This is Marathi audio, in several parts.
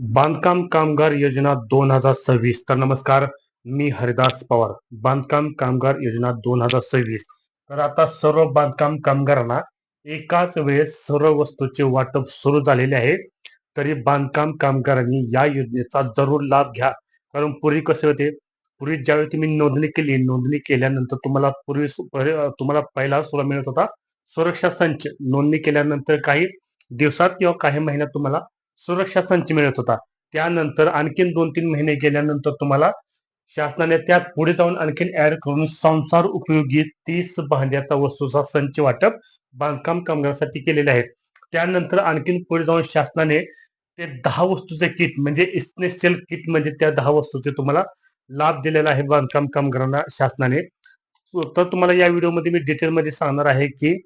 बांधकाम कामगार योजना 2026. तर नमस्कार, मी हरिदास पवार. बांधकाम कामगार योजना 2026. तर आता सर्व बांधकाम कामगारांना एकाच वेळेस सर्व वस्तूचे वाटप सुरू झालेले आहे. तरी बांधकाम कामगारांनी या योजनेचा जरूर लाभ घ्या. कारण पूर्वी कसे होते, पूर्वी ज्यावेळी तुम्ही नोंदणी केल्यानंतर तुम्हाला पहिला सुरू मिळत होता सुरक्षा संच. नोंदणी केल्यानंतर काही दिवसात किंवा काही महिन्यात तुम्हाला सुरक्षा संच मिळत होता. त्यानंतर आणखीन 2-3 महिने गेल्यानंतर तुम्हाला शासनाने त्यात पुढे जाऊन आणखीन ऍड करून संसार उपयोगी 30 भांड्याचा वस्तूचा संच वाटप बांधकाम कामगारांसाठी केलेले आहे. त्यानंतर आणखीन पुढे जाऊन शासनाने ते 10 वस्तूचे किट म्हणजे इसेन्शियल किट म्हणजे त्या 10 वस्तूचे तुम्हाला लाभ दिलेला आहे बांधकाम कामगारांना शासनाने. तर तुम्हाला या व्हिडिओमध्ये मी डिटेलमध्ये सांगणार आहे की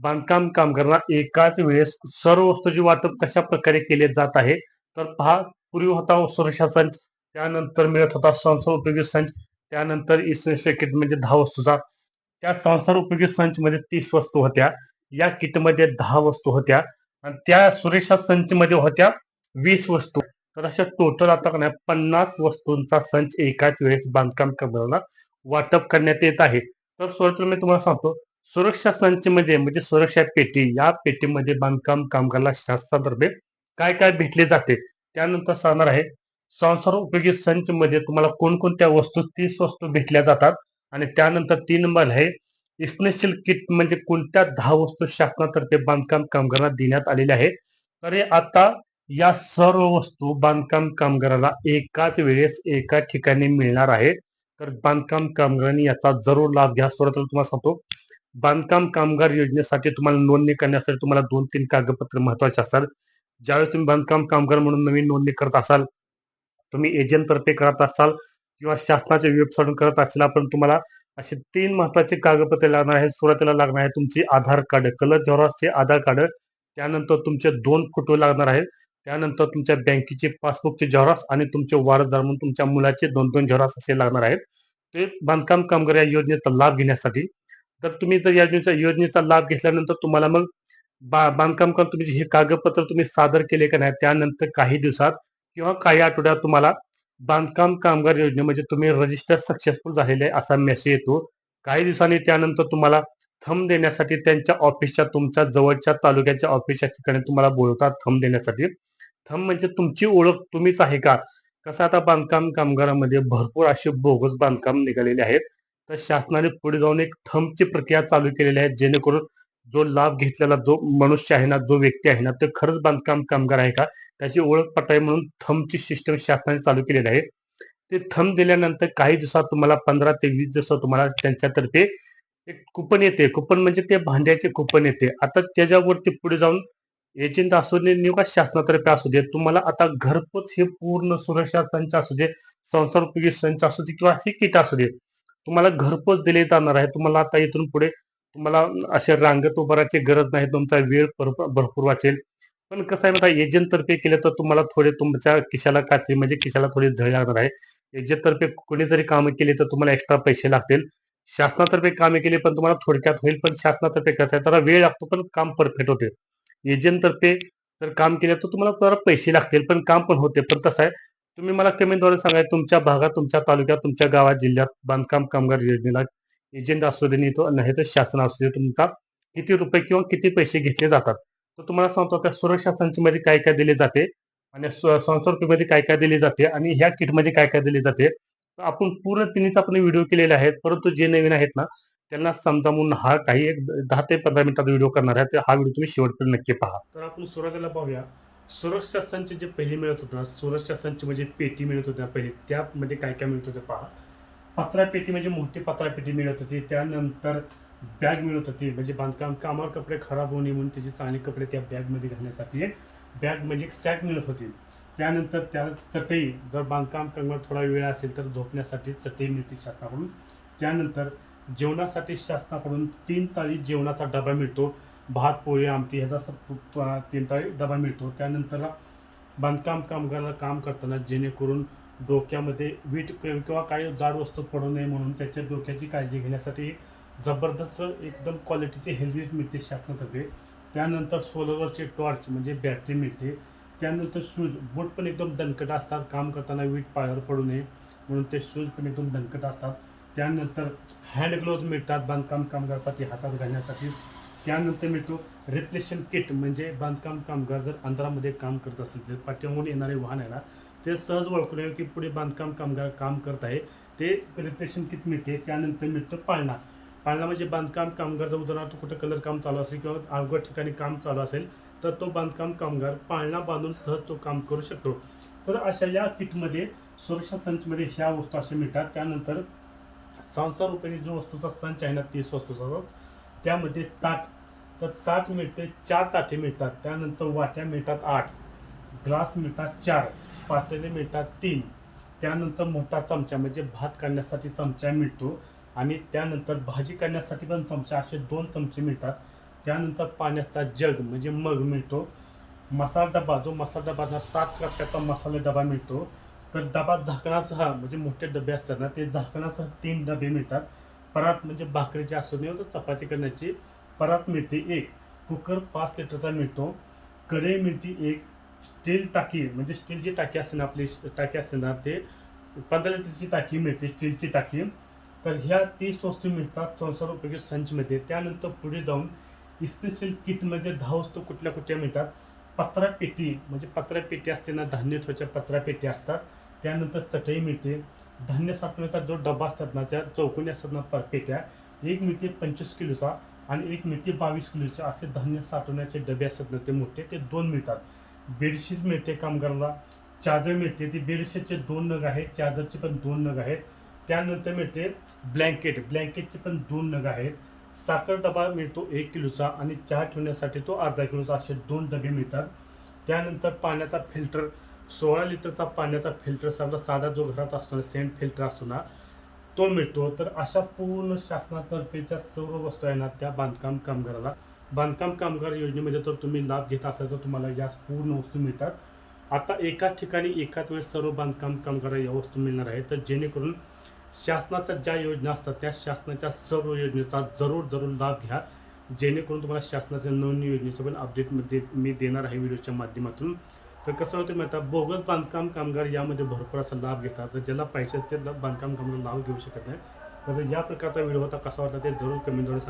बांधकाम कामगारांना एकाच वेळेस सर्व वस्तूचे वाटप कशा प्रकारे केले जात आहे. तर पहा, पूर्वी होता सुरक्षा संच, त्यानंतर मिळत होता संसार उपयोगी संच, त्यानंतर इसेन्शियल किट म्हणजे 10 वस्तूचा. त्या संसार उपयोगी संच मध्ये 30 वस्तू होत्या, या किट मध्ये 10 वस्तू होत्या आणि त्या सुरक्षा संच मध्ये होत्या 20 वस्तू. तर अशा टोटल आता नाही 50 वस्तूंचा संच एकाच वेळेस बांधकाम कामगारांना वाटप करण्यात येत आहे. तर सुरुवातीला मी तुम्हाला सांगतो, सुरक्षा संच म्हणजे सुरक्षा पेटी. या पेटीमध्ये बांधकाम कामगाराला शासनातर्फे काय काय भेटले जाते त्यानंतर सांगणार आहे. संसार उपयोगी संच मध्ये तुम्हाला कोणकोणत्या वस्तू 30 वस्तू भेटल्या जातात. आणि त्यानंतर 3 नंबर आहे इसेन्शियल किट म्हणजे कोणत्या 10 वस्तू शासनातर्फे बांधकाम कामगारांना देण्यात आलेल्या आहे. तर आता या सर्व वस्तू बांधकाम कामगाराला एकाच वेळेस एका ठिकाणी मिळणार आहे. तर बांधकाम कामगारांनी याचा जरूर लाभ घ्या. सुरुवातीला तुम्हाला सांगतो, बांधकाम कामगार योजनेसाठी तुम्हाला नोंदणी करण्यासाठी तुम्हाला 2-3 कागदपत्र महत्वाचे असतात. ज्यावेळेस तुम्ही बांधकाम कामगार म्हणून नवीन नोंदणी करत असाल, तुम्ही एजंट तर्फे करत असाल किंवा शासनाच्या वेबसाईटवरून करत असाल, पण तुम्हाला असे 3 महत्वाचे कागदपत्रे लागणार आहेत. सुरुवातीला लागणार आहे तुमची आधार कार्ड, कलर झेरॉक्सचे आधार कार्ड. त्यानंतर तुमचे 2 फोटो लागणार आहेत. त्यानंतर तुमच्या बँकेचे पासबुकचे झेरॉक्स आणि तुमचे वारसदार म्हणून तुमच्या मुलाचे 2-2 झेरॉक्स असे लागणार आहेत. ते बांधकाम कामगार या योजनेचा लाभ घेण्यासाठी. तर तुम्ही जर योजनेचा लाभ घेतल्यानंतर तुम्हाला मग बांधकाम काम तुम्ही हे कागदपत्र तुम्ही सादर केले का नाही, त्यानंतर काही दिवसात किंवा काही आठवड्यात तुम्हाला बांधकाम कामगार योजने म्हणजे तुम्ही रजिस्टर सक्सेसफुल झालेले असा मेसेज येतो. काही दिवसांनी त्यानंतर तुम्हाला थंब देण्यासाठी त्यांच्या ऑफिसच्या तुमच्या जवळच्या तालुक्याच्या ऑफिसच्या ठिकाणी तुम्हाला बोलवतात थंब देण्यासाठी. थंब म्हणजे तुमची ओळख तुम्हीच आहे का. कसं आता बांधकाम कामगारांमध्ये भरपूर असे बोगस बांधकाम निघालेले आहेत. तर शासनाने पुढे जाऊन एक थंबची प्रक्रिया चालू केलेली आहे, जेणेकरून जो लाभ घेतलेला जो मनुष्य आहे ना, जो व्यक्ती आहे ना, ते खरंच बांधकाम कामगार आहे का त्याची ओळख पटावी म्हणून थंबची सिस्टम शासनाने चालू केलेली आहे. ते थंब दिल्यानंतर काही दिवसात तुम्हाला 15 ते 20 दिवसात तुम्हाला त्यांच्यातर्फे एक कुपन येते. कुपन म्हणजे ते भांड्याचे कुपन येते. आता त्याच्यावरती पुढे जाऊन एजंट असू दे किंवा शासनातर्फे असू दे, तुम्हाला आता घरपोच हे पूर्ण सुरक्षा संच असू दे, संसार उपयोगी संच असू दे किंवा ही किट असू दे, तुम्हाला घरपोच दिले जाणार आहे. तुम्हाला आता इथून पुढे तुम्हाला अशा रांगेत उभं राहायची गरज नाही. तुमचा वेळ भरपूर वाचेल. पण कसं आहे ना, एजंट तर्फे केलं तर तुम्हाला थोडे तुमच्या खिशाला कात्री म्हणजे खिशाला थोडी झळ लागणार आहे. एजंट तर्फे कोणी जरी कामं केली तर तुम्हाला एक्स्ट्रा पैसे लागतील. शासनातर्फे कामे केली पण तुम्हाला थोडक्यात होईल, पण शासनातर्फे कसं आहे, जरा वेळ लागतो पण काम परफेक्ट होते. एजंट तर्फे जर काम केलं तर तुम्हाला जरा पैसे लागतील पण काम पण होते. पण तसं आहे, तुम्ही मला कमेंटद्वारे सांगा तुमच्या भागात, तुमच्या तालुक्यात, तुमच्या गावात, जिल्ह्यात बांधकाम कामगार योजनेला एजंट असू दे नाही तर शासन असू दे, तुमचा किती रुपये किंवा किती पैसे घेतले जातात. तर तुम्हाला सांगतो त्या सुरक्षा संचमध्ये काय काय दिले जाते आणि संसार मध्ये काय काय दिले जाते आणि ह्या किटमध्ये काय काय दिले जाते. तर आपण पूर्ण तिन्हीच आपण व्हिडिओ केलेले आहेत, परंतु जे नवीन आहेत ना त्यांना समजावून हा काही एक 10 ते 15 मिनिटाचा व्हिडिओ करणार आहे. तर हा व्हिडिओ तुम्ही शेवटपर्यंत नक्की पहा. तर आपण सुरुवातीला पाहूया सुरक्षा संच जे पहिले मिळत होतं ना, सुरक्षा संच म्हणजे पेटी मिळत होत्या पहिले, त्यामध्ये काय काय मिळत होतं पहा. पत्रा पेटी म्हणजे मोठी पत्रा पेटी मिळत होती. त्यानंतर बॅग मिळत होती, म्हणजे बांधकाम कामावर कपडे खराब होऊ नये म्हणून त्याचे चांगले कपडे त्या बॅगमध्ये घालण्यासाठी एक बॅग म्हणजे एक सॅक मिळत होती. त्यानंतर त्या चटई, जर बांधकाम कामगार थोडा वेळ असेल तर झोपण्यासाठी चटई मिळते शासनाकडून. त्यानंतर जेवणासाठी शासनाकडून 3 थाळी जेवणाचा डबा मिळतो. भात पोळी आमटी ह्याचा 3 थाळी डबा मिळतो. त्यानंतर बांधकाम कामगाराला काम करताना जेणेकरून डोक्यामध्ये वीट किंवा काही जाड वस्तू पडू नये म्हणून त्याच्या डोक्याची काळजी घेण्यासाठी जबरदस्त एकदम क्वालिटीचे हेल्मेट मिळते शासनातर्फे. त्यानंतर सोलरवरचे टॉर्च म्हणजे बॅटरी मिळते. त्यानंतर शूज बूट पण एकदम दणकट असतात, काम करताना वीट पायावर पडू नये म्हणून ते शूज पण एकदम दणकट असतात. त्यानंतर हँड ग्लोव्ज मिळतात बांधकाम कामगारासाठी हातात घालण्यासाठी. त्यानंतर मिळतो रिप्लेशन किट, म्हणजे बांधकाम कामगार जर अंतरामध्ये काम करत असेल तर पाठीमागून येणारे वाहन आहे ना ते सहज ओळखून येईल की पुढे बांधकाम कामगार काम करत आहे, ते रिप्लेशन किट मिळते. त्यानंतर मिळतं पाळणा. पाळणा म्हणजे बांधकाम कामगार जर उदाहरणार्थ कुठं कलर काम चालू असेल किंवा अवघड ठिकाणी काम चालू असेल तर तो बांधकाम कामगार पाळणा बांधून सहज तो काम करू शकतो. तर अशा या किटमध्ये सुरक्षा संचमध्ये ह्या वस्तू अशा मिळतात. त्यानंतर 600 रुपयांनी जो वस्तूचा संच आहे ना 30 वस्तूचा, त्यामध्ये ताट, तर ताट मिळते 4 ताटे मिळतात. त्यानंतर वाट्या मिळतात 8, ग्लास मिळतात 4, पातेले मिळतात 3. त्यानंतर मोठा चमचा म्हणजे भात काढण्यासाठी चमचा मिळतो आणि त्यानंतर भाजी काढण्यासाठी पण चमचा, असे 2 चमचे मिळतात. त्यानंतर पाण्याचा जग म्हणजे मग मिळतो. मसाला डबा, जो मसाला डबा 7 कप्प्याचा मसाला डबा मिळतो. तर डबा झाकणासह, म्हणजे मोठे डबे असतात ना ते झाकणासह 3 डबे मिळतात. परात म्हणजे भाकरीची असू नये तर चपाती करण्याची परात मिळते 1. कुकर 5 लिटरचा मिळतो. कढई मिळते 1. स्टील टाकी, म्हणजे स्टीलची टाकी असते ना, आपली टाकी असते ना ते 15 लिटरची टाकी मिळते, स्टीलची टाकी. तर ह्या 30 वस्तू मिळतात 600 रुपये संचमध्ये. त्यानंतर पुढे जाऊन स्पेशल किट म्हणजे 10 वस्तू कुठल्या कुठल्या मिळतात. पत्रा पेटी, म्हणजे पत्रा पेटी असते ना, धान्य ठेवायच्या पत्रा पेटी असतात. त्यानंतर चटई मिळते. धान्य साठवण्याचा जो डबा असतात ना, त्या चौकोनी असतात ना पेट्या, एक मिळते 25 किलोचा आणि एक मिळते 22 किलोचा. असे धान्य साठवण्याचे डबे असतात ना ते मोठे, ते 2 मिळतात. बेडशीट मिळते कामगाराला. चादर मिळते, ती बेडशीटचे 2 नग आहेत, चादरचे पण 2 नग आहेत. त्यानंतर मिळते ब्लँकेट, ब्लँकेटचे पण 2 नग आहेत. साखर डबा मिळतो 1 किलोचा आणि चहा ठेवण्यासाठी तो अर्धा किलोचा, असे 2 डबे मिळतात. त्यानंतर पाण्याचा फिल्टर, 16 लिटरचा पाण्याचा फिल्टर, सगळा साधा जो घरात असतो ना सेंट फिल्टर असतो ना तो मिळतो. तर अशा पूर्ण शासनातर्फेच्या सर्व वस्तू आहे ना त्या बांधकाम कामगाराला, बांधकाम कामगार योजनेमध्ये तर तुम्ही लाभ घेत असाल तर तुम्हाला या पूर्ण वस्तू मिळतात. आता एकाच ठिकाणी एकाच वेळेस सर्व बांधकाम कामगार या वस्तू मिळणार आहेत. तर जेणेकरून शासनाच्या ज्या योजना असतात त्या शासनाच्या सर्व योजनेचा जरूर लाभ घ्या, जेणेकरून तुम्हाला शासनाच्या नवीन योजनेचं पण अपडेटमध्ये मी देणार आहे व्हिडिओच्या माध्यमातून. तर कसं होतं माहिती आहे, बोगस बांधकाम कामगार यामध्ये भरपूर असा लाभ घेतात. तर ज्याला पैसे ते बांधकाम कामगार लाभ घेऊ शकत नाही. तर या प्रकारचा व्हिडिओ होता, कसा वाटला ते जरूर कमेंटद्वारे सांगा.